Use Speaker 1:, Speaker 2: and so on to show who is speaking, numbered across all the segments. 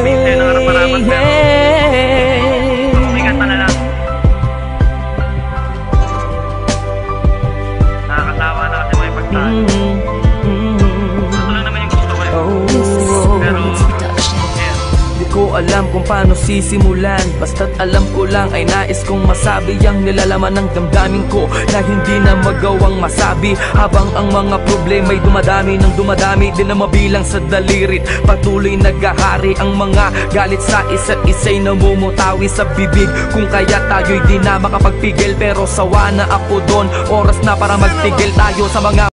Speaker 1: sabihin sa'yo ng harap-harapan, pero umigat pa na lang. Nakakatawa na kasi may pagtaan. Ito lang naman yung gusto ko eh. Pero
Speaker 2: di ko alam kung paano sisimulan, basta't alam ko lang ay nais kong masabi ang nilalaman ng damdamin ko na hindi na magawang masabi. Habang ang mga problema'y dumadami ng dumadami, di na mabilang sa dalirit. Patuloy naghahari ang mga galit sa isa't isa'y namumutawi sa bibig. Kung kaya tayo'y di na makapagpigil, pero sawa na ako doon. Oras na para magtigil tayo sa mga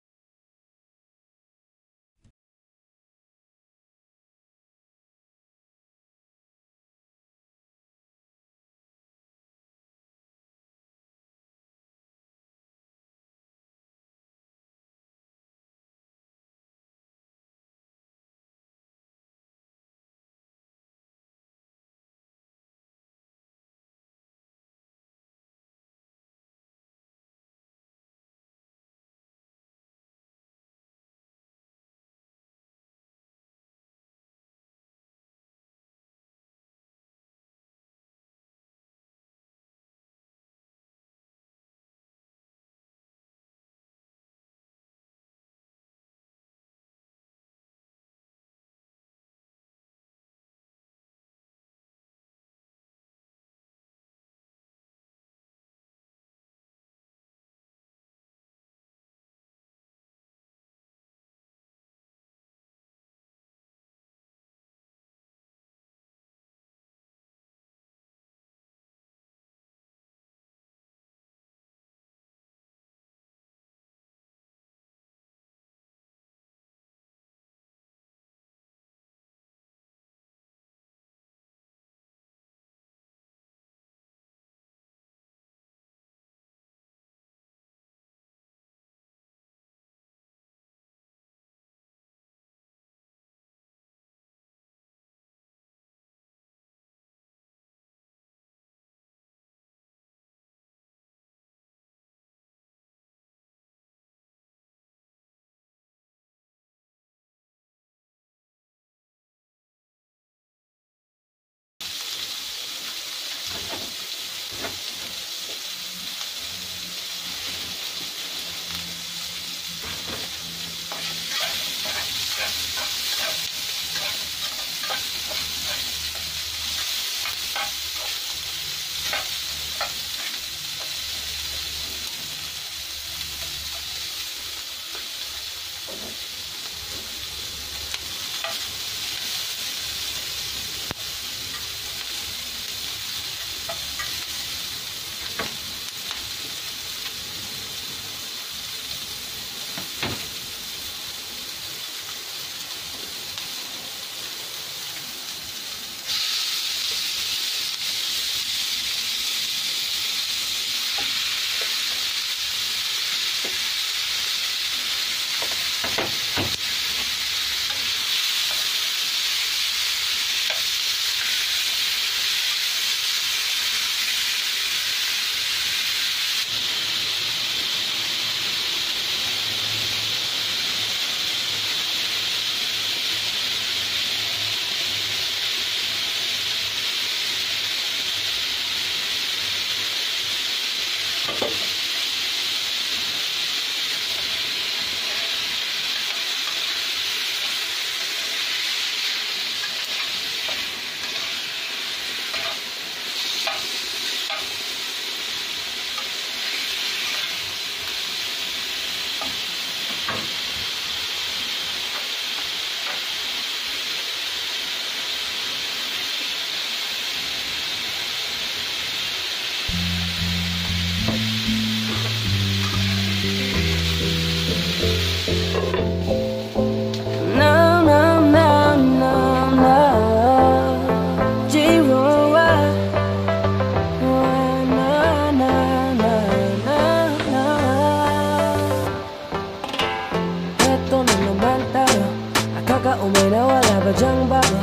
Speaker 3: Umay na wala ba dyang bago?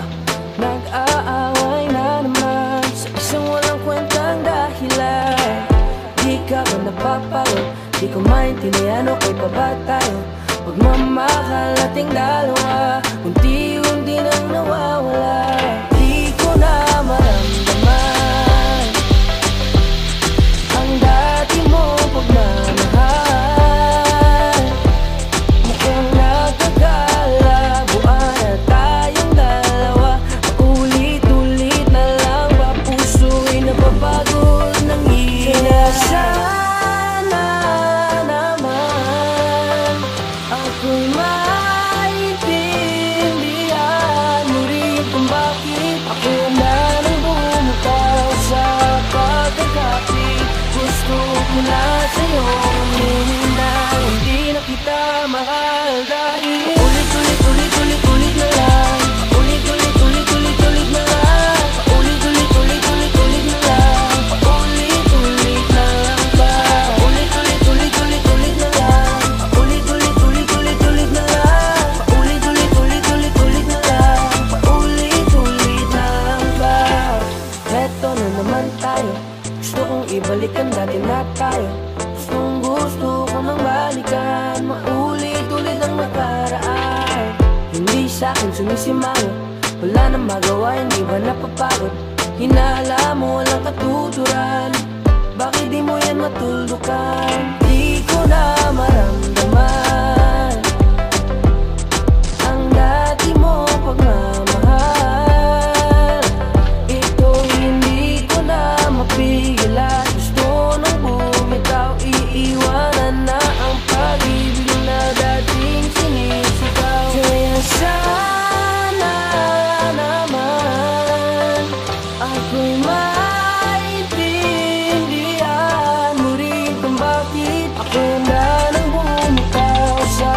Speaker 3: Nag-aaway na naman sa isang walang kwentang dahilan. Di ka ba napapagod? Di ko maintindihan o kay pa ba tayo? Pagmamahal nating dalawa unti-unti nang nawawala. Di ko na sa'yo aminin na hindi na kita mahal. Dahil ulit-ulit na lang, ulit-ulit na lang, ulit-ulit na lang, ulit-ulit na lang ba? Ulit-ulit na lang, ulit-ulit na lang, ulit-ulit na lang, ulit-ulit na lang ba? Eto na naman tayo, gusto kong ibalikan dati na tayo. Gusto ko nang balikan, maulit-ulit ang nakaraan. Hindi sa'kin sumisimango, wala nang magawa, hindi ba napapagod? Hinala mo walang katuturan, bakit di mo yan matuldukan? Di ko na maramdaman ang dati mo pagmamahal. Ito hindi ko na mapigil at gusto nang bumitaw. Iiwanan na ang pag-ibig na dating sinisigaw. Kaya sana naman ako'y maintindihan mo rin kung bakit ako na nang bumitaw sa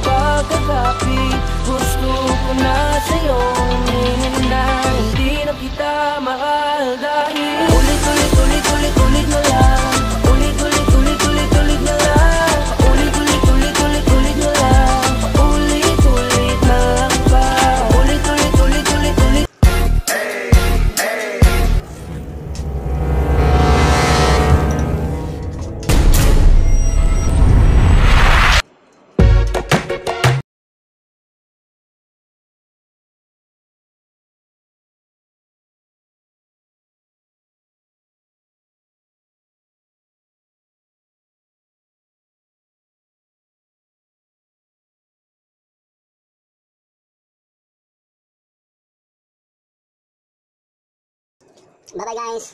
Speaker 3: pagkakapit. Gusto ko na sa'yo aminin na hindi na kita mahal. Dahil ulit-ulit na lang, ulit-ulit na lang, ulit-ulit na lang, ulit-ulit na lang ba? Ulit-ulit.
Speaker 4: Bye bye guys.